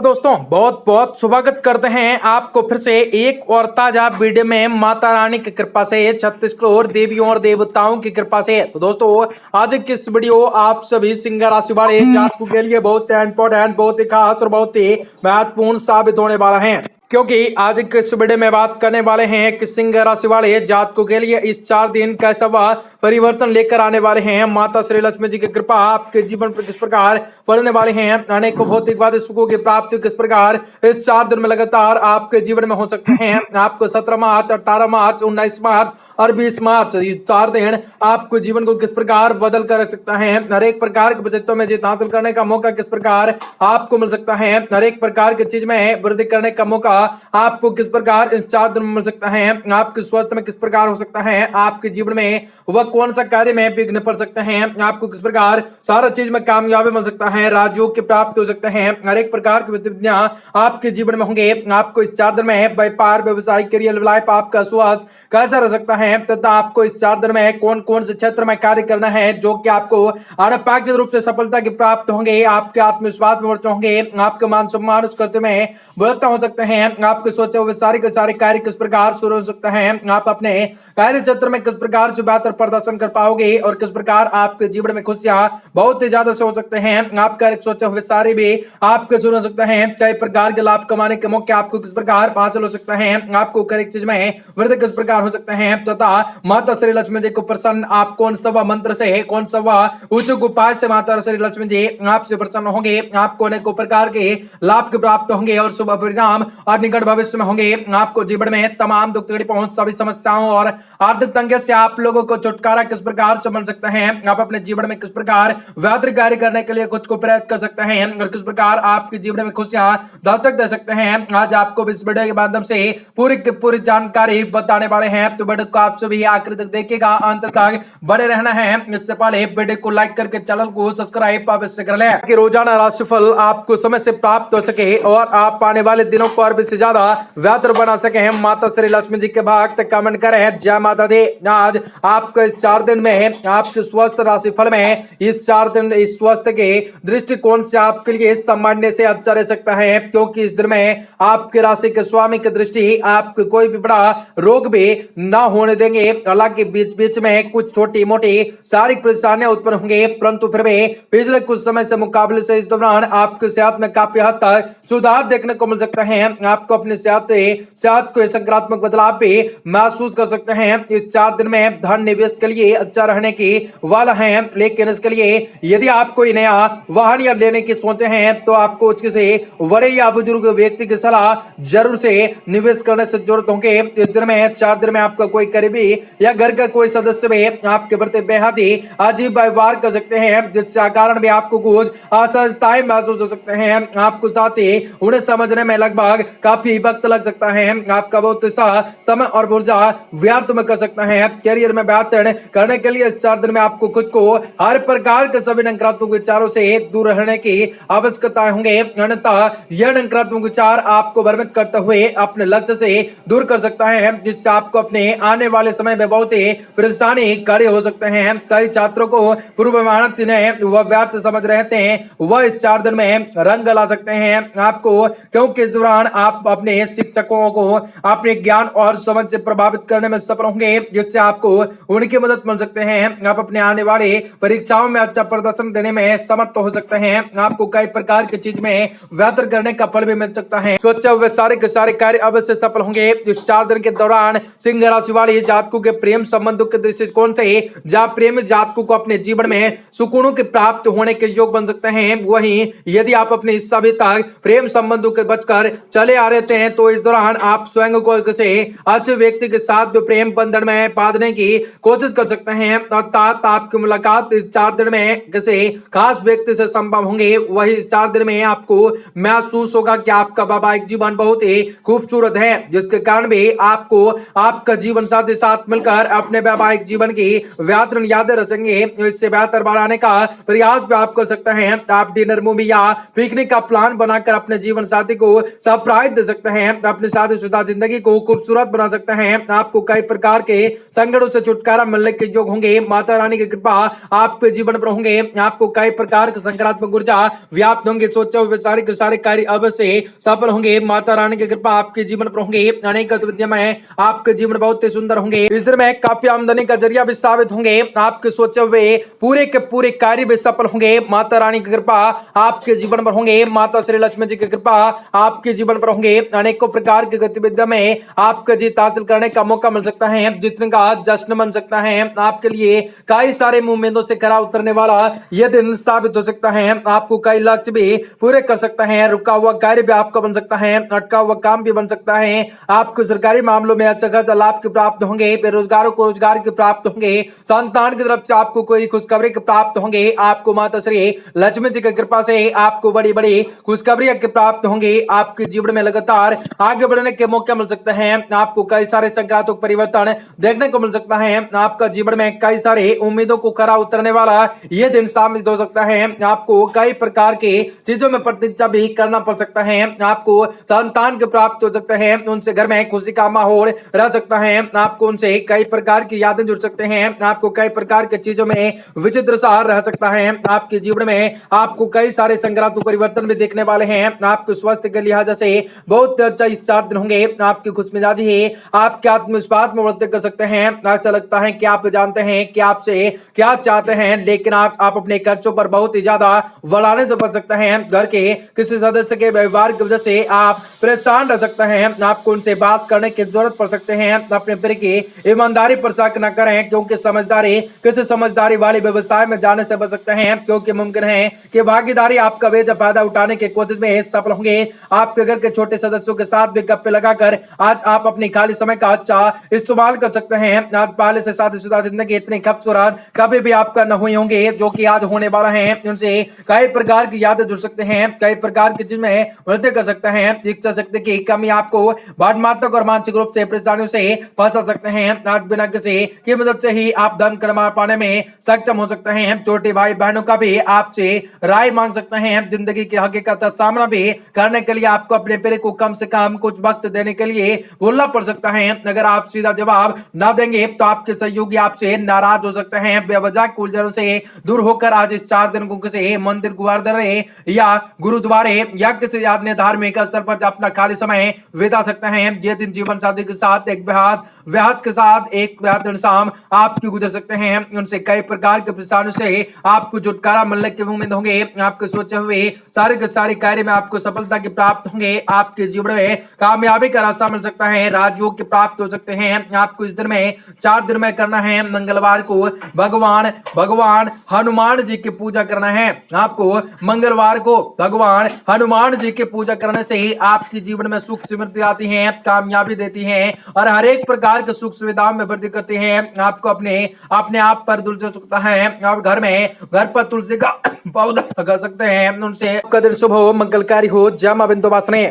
दोस्तों बहुत बहुत स्वागत करते हैं आपको फिर से एक और ताजा वीडियो में माता रानी की कृपा से 36 करोड़ देवियों और देवताओं की कृपा से। तो दोस्तों आज की इस वीडियो आप सभी सिंह राशि वाले जातकों के लिए बहुत ही इंपॉर्टेंट, बहुत ही खास और बहुत ही महत्वपूर्ण साबित होने वाला है, क्योंकि आज के इस वीडियो में बात करने वाले हैं कि सिंह राशि वाले जातकों के लिए इस 4 दिन कैसा वह परिवर्तन लेकर आने वाले हैं। माता श्री लक्ष्मी जी की कृपा आपके जीवन पर किस प्रकार पड़ने वाले हैं, अनेक भौतिकवादी सुखों की प्राप्ति किस प्रकार इस 4 दिन में लगातार आपके जीवन में हो सकते हैं। आपको 17 मार्च, 18 मार्च, 19 मार्च और 20 मार्च ये 4 दिन आपको जीवन को किस प्रकार बदल कर रख सकता है। हर एक प्रकार के बचतों में जीत हासिल करने का मौका किस प्रकार आपको मिल सकता है। हर एक प्रकार की चीज में वृद्धि करने का मौका आपको किस प्रकार इस 4 दिन में मिल सकता है। आपके स्वास्थ्य में किस प्रकार हो सकता है, आपके जीवन में वह कौन सा कार्य में विघ्न पड़ सकते हैं, आपको किस प्रकार सारा चीज में कामयाबी मिल सकता है, राजयोग की प्राप्ति हो सकते हैं। हर एक प्रकार की गतिविधियां आपके जीवन में होंगे। आपको इस 4 दिन में व्यापार, व्यवसाय, करियर लाइफ, आपका स्वास्थ्य कैसा रह सकता है तथा आपको इस 4 दिन में कौन कौन से क्षेत्र में कार्य करना है जो कि आपको अनपेक्षित रूप से सफलता की प्राप्त होंगे। आपके आत्मविश्वास में बढ़ते होंगे, आपके मान सम्मान उस करते में बढ़ता हो सकते हैं। आपके सोचे हुए सारे कार्य किस प्रकार शुरू हो सकता है। आप अपने कार्य क्षेत्र में किस प्रकार से बेहतर प्रदर्शन कर पाओगे और किस प्रकार आपके जीवन में खुशियां बहुत ही ज्यादा से हो सकते हैं। आपका सोचे हुए सारे भी आपके शुरू हो सकते हैं। कई प्रकार के लाभ कमाने के मौके आपको किस प्रकार हासिल हो सकता है। आपको हर एक चीज में वृद्धि किस प्रकार हो सकते हैं तथा माता श्री लक्ष्मी जी को प्रसन्न आप कौन सा मंत्र से, कौन सा उचित उपाय से माता श्री लक्ष्मी जी आपसे प्रसन्न होंगे। आपको अनेकों प्रकार के लाभ के प्राप्त होंगे और शुभ परिणाम और निकट भविष्य में होंगे। आपको जीवन में तमाम दुख तकलीफ पहुंच सभी समस्याओं और आर्थिक तंगे से आप लोगों को छुटकारा किस प्रकार से मिल सकता है। आप अपने जीवन में किस प्रकार बेहतर कार्य करने के लिए खुद को प्रेरित कर सकते हैं और किस प्रकार आपके जीवन में खुशियां दस्तक दे सकते हैं। आज आपको इस वीडियो के माध्यम से पूरी जानकारी बताने वाले हैं, तो वीडियो को आप सभी आखिर तक देखिएगा, अंत तक बने रहना है। इससे पहले वीडियो को लाइक करके चैनल को सब्सक्राइब अवश्य कर लें कि रोजाना राशिफल आपको समय से प्राप्त हो सके और आप आने वाले दिनों को और भी से ज्यादा बेहतर बना सके। माता श्री लक्ष्मी जी के भक्त कमेंट करें जय माता दी। आज आपको इस 4 दिन में आपके स्वस्थ राशिफल में इस 4 दिन इस स्वास्थ्य के दृष्टिकोण से आपके लिए सामान्य से अच्छा रह सकता है, क्योंकि इस दिन में आपके राशि के स्वामी की दृष्टि आपको कोई भी बड़ा रोग भी ना होने देंगे। हालांकि बीच बीच में कुछ छोटी मोटी शारीरिक परेशानियां उत्पन्न होंगे, परंतु फिर भी पिछले कुछ समय से मुकाबले से इस दौरान आपकी सेहत में काफी हद तक सुधार देखने को मिल सकता है। आपको अपनी सेहत को सकारात्मक बदलाव भी महसूस कर सकते हैं। इस 4 दिन में धन निवेश के लिए अच्छा रहने की वाला है, लेकिन इसके लिए यदि आप कोई नया वाहन या लेने की सोचे हैं तो आपको किसी बड़े या बुजुर्ग व्यक्ति की सलाह जरूर से निवेश करने से जरूरत होंगे। इस दिन में 4 दिन में आपका कोई करीबी या घर का कोई सदस्य भी आपके प्रति बेहद ही अजीब व्यवहार कर सकते हैं, जिसके कारण भी आपको कुछ असहजताएं महसूस हो सकते हैं। आपको साथ ही उन्हें समझने में लगभग काफी वक्त लग सकता है। आपका बहुत सा समय और ऊर्जा व्यर्थ में कर सकता है। करियर में बेहतर करने के लिए इस 4 दिन में आपको खुद को हर प्रकार के सभी नकारात्मक विचारों से दूर रहने की आवश्यकता होंगे, अन्यथा यह नकारात्मक विचार आपको भ्रमित करते हुए अपने लक्ष्य से दूर कर सकता है, जिससे आपको अपने आने वाले समय में बहुत ही परेशानी खड़ी हो सकते हैं। कई छात्रों को पूर्वमानत वह व्यर्थ समझ रहे थे, वह इस 4 दिन में रंग ला सकते हैं आपको, क्योंकि इस दौरान आप अपने शिक्षकों को अपने ज्ञान और समझ से प्रभावित करने में सफल होंगे, जिससे आपको उनकी मदद मिल सकते हैं। आप अपने आने वाले परीक्षाओं में अच्छा प्रदर्शन देने में समर्थ हो सकते हैं। आपको कई प्रकार की चीज में बेहतर करने का फल भी मिल सकता है। सोचे हुए सारे के सारे कार्य अवश्य सफल होंगे। इस 4 दिन के दौरान सिंह राशि वाले जातकों के प्रेम संबंधों के दृष्टिकोण से जहाँ प्रेम जातकों को अपने जीवन में सुकूनों के प्राप्त होने के योग बन सकते हैं, वहीं यदि आप अपने हिस्सा भी तक प्रेम संबंधों के बचकर चले आ रहे हैं तो इस दौरान आप स्वयं को किसी अच्छे व्यक्ति के साथ भी प्रेम बंधन में बांधने की कोशिश कर सकते हैं, अर्थात आपकी मुलाकात इस 4 दिन में किसी खास व्यक्ति से संभव होंगे। वही इस 4 दिन में आपको महसूस होगा कि आपका वैवाहिक जीवन बहुत ही खूबसूरत है, जिसके कारण भी आपको आपका जीवन साथी साथ मिलकर अपने वैवाहिक जीवन की बेहतर यादें रचेंगे। इससे बेहतर बनाने का प्रयास भी आप कर सकते हैं। आप डिनर, मूवी या पिकनिक का प्लान बनाकर अपने जीवन साथी को सरप्राइज दे सकते हैं, अपनी शादीशुदा जिंदगी को खूबसूरत बना सकते हैं, आपको कई प्रकार के संकटों से छुटकारा मिलने के योग होंगे। माता रानी की कृपा आपके जीवन पर होंगे, आपको कई प्रकार की सकारात्मक ऊर्जा व्याप्त होंगे, सोचे हुए सारे कार्य अवश्य सफल होंगे। माता रानी की कृपा आपके जीवन पर होंगे, अनेक गतिविधियां में आपके जीवन बहुत ही सुंदर होंगे। इस दिन में काफी आमदनी का जरिया भी साबित होंगे, आपके सोचे हुए पूरे के पूरे कार्य भी सफल होंगे। माता रानी की कृपा आपके जीवन पर होंगे, माता श्री लक्ष्मी जी की कृपा आपके जीवन पर होंगे, अनेकों प्रकार की गतिविधियों में आपका जीत हासिल करने का मौका मिल सकता है, जितने का जश्न बन सकता है। आपके लिए कई सारे उम्मीदों से खरा उतरने वाला यह दिन साबित हो सकता है, आपको कई लक्ष्य भी पूरे कर सकता है, रुका हुआ कार्य भी आपका बन सकता है, अटका हुआ काम भी बन सकता है। आपको सरकारी मामलों में अच्छा खासा लाभ की प्राप्त होंगे, बेरोजगारों को रोजगार की प्राप्त होंगे, संतान की तरफ से आपको कोई खुशखबरी की प्राप्त होंगे, आपको माता श्री लक्ष्मी जी की कृपा से आपको बड़ी बड़ी खुशखबरियां की प्राप्त होंगी। आपके जीवन में लगातार आगे बढ़ने के मौके मिल सकते हैं, आपको कई सारे सकारात्मक परिवर्तन देखने को मिल सकता है, आपका जीवन में कई सारे उम्मीदों को खरा उतरने वाला यह दिन साबित हो सकता है। आपको कई प्रकार के चीजों में प्रतीक्षा भी करना पड़ सकता है, आपको संतान के प्राप्त हो सकते हैं, उनसे घर में खुशी का माहौल रह सकता है, आपको उनसे कई प्रकार की यादें जुड़ सकते हैं, आपको कई प्रकार की चीजों में विचित्र सा रह सकता है। आपके जीवन में आपको कई सारे सकारात्मक परिवर्तन भी देखने वाले हैं, आपके स्वास्थ्य के लिहाज से बहुत अच्छा इस 4 दिन होंगे, आपकी खुशमिजाजी ही आपके आत्मविश्वास में वृद्धि कर सकते हैं। ऐसा लगता है कि आप जानते हैं कि आपसे क्या चाहते हैं, लेकिन आप अपने खर्चों पर बहुत ही ज्यादा बढ़ाने से बच सकते हैं। घर के किसी सदस्य के व्यवहार की वजह से आप परेशान रह सकते हैं, आपको उनसे बात करने की जरूरत पड़ सकते हैं। अपने प्रिय की ईमानदारी पर शक न करें, क्योंकि समझदारी किसी समझदारी वाले व्यवसाय में जाने से बच सकते हैं, क्योंकि मुमकिन है कि भागीदारी आपका बेजा फायदा उठाने की कोशिश में सफल होंगे। आपके घर के छोटे सदस्यों के साथ भी गप्पे लगाकर आज आप अपनी खाली समय का अच्छा इस्तेमाल कर सकते हैं। आज पहले से शादीशुदा जिंदगी इतनी खूबसूरत कभी भी आपका न हुई होंगे जो कि आज होने वाला है, उनसे कई प्रकार की यादें जुड़ सकते हैं, कई प्रकार की चीजें वृद्धि कर सकते हैं। इच्छा शक्ति की कमी आपको भावनात्मक और मानसिक रूप से परेशानियों से फंसा सकते हैं। आज बिना किसी की मदद से ही आप धन कमा पाने में सक्षम हो सकते हैं। छोटे भाई बहनों का भी आपसे राय मांग सकते हैं, जिंदगी की हकीकत का सामना भी करने के लिए आपको अपने पेरे को कम से कम कुछ वक्त देने के लिए बोलना पड़ सकता है। अगर आप सीधा जवाब ना देंगे तो आपके सहयोगी आपसे नाराज हो सकते हैं। बेवजह की उलझनों से दूर होकर आज इस 4 दिन को किसी मंदिर, गुरुद्वारे या गुरुद्वारे या किसी अन्य धार्मिक स्थल पर अपना खाली समय बिता सकते हैं। ये दिन जीवन साथी के साथ एक ब्याज के साथ एक बेहतर शाम आपकी गुजर सकते हैं, उनसे कई प्रकार के परेशानियों से आपको छुटकारा मिलने की उम्मीद होंगे। आपके सोचे हुए सारे के सारे कार्य में आपको सफलता की प्राप्त होंगे, आपके जीवन में कामयाबी का रास्ता मिल सकता है, राजयोग की प्राप्त हो सकते हैं। आपको इस दिन में 4 दिन में करना है, मंगलवार को भगवान हनुमान जी की पूजा करना है। आपको मंगलवार को भगवान हनुमान जी की पूजा करने से ही आपके जीवन में सुख समृद्धि आती है, कामयाबी देती है और हर एक प्रकार के सुख सुविधाओं में वृद्धि करती है। आपको अपने आप पर तुलसी सकता है, आप घर पर तुलसी का पौधा लगा सकते हैं, उनसे आपका दिन शुभ हो, मंगलकारी हो। जय मां विंध्यवासिनी।